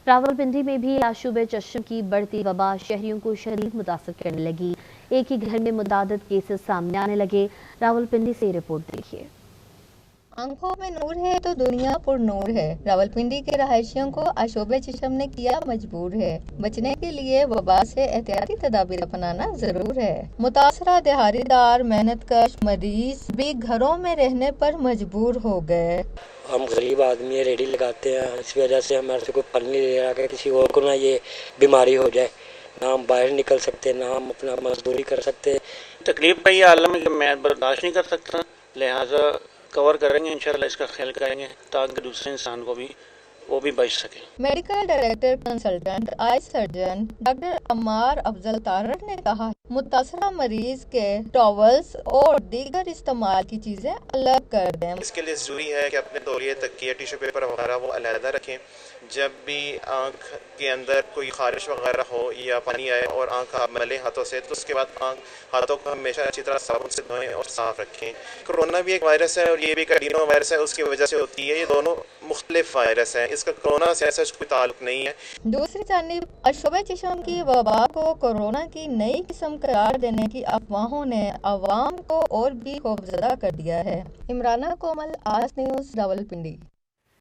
راولپنڈی میں بھی آشوب چشم کی بڑھتی وبا شہریوں کو شدید متاثر کرنے لگی۔ ایک ہی گھر میں متعدد کیسز سامنے آنے لگے۔ راولپنڈی سے رپورٹ دیکھیے۔ آنکھوں میں نور ہے تو دنیا پر نور ہے۔ راولپنڈی کے رہائشیوں کو آشوب چشم نے کیا مجبور ہے۔ بچنے کے لیے وبا سے احتیاطی تدابیر اپنانا ضرور ہے۔ متاثرہ دہاڑی دار محنت کش مریض بھی گھروں میں رہنے پر مجبور ہو گئے۔ ہم غریب آدمی ہیں، ریڈی لگاتے ہیں، اس وجہ سے ہمارے سے کوئی پھل نہیں لے رہا کہ کسی اور کو نہ یہ بیماری ہو جائے، نہ ہم باہر نکل سکتے، نہ ہم اپنا مزدوری کر سکتے۔ تکلیف کا یہ عالم ہے کہ میں برداشت نہیں کر سکتا، لہٰذا کور کریں گے، انشاءاللہ اس کا خیال کریں گے تاکہ دوسرے انسان کو بھی وہ بھی بچ سکے۔ میڈیکل ڈائریکٹر کنسلٹنٹ آئی سرجن ڈاکٹر عمار افضل طاہر نے کہا متاثرہ مریض کے ٹاولز اور دیگر استعمال کی چیزیں الگ کر دیں۔ اس کے لیے ضروری ہے کہ اپنے تولیے تکیہ ٹیشو پیپر وغیرہ وہ علیحدہ رکھیں۔ جب بھی آنکھ کے اندر کوئی خارش وغیرہ ہو یا پانی آئے اور آنکھ آپ ملیں ہاتھوں سے تو اس کے بعد ہاتھوں کو ہمیشہ اچھی طرح صابن سے دھوئیں اور صاف رکھیں۔ کورونا بھی ایک وائرس ہے اور یہ بھی ایک ایڈینو وائرس ہے، اس کی وجہ سے ہوتی ہے۔ یہ دونوں مختلف وائرس ہیں، اس کا کورونا سے ایسا کوئی تعلق نہیں ہے۔ دوسری جانب آشوب چشم کی وبا کو کورونا کی نئی قسم قرار دینے کی افواہوں نے عوام کو اور بھی خوفزدہ کر دیا ہے۔ عمرانہ کومل، آج نیوز، راولپنڈی۔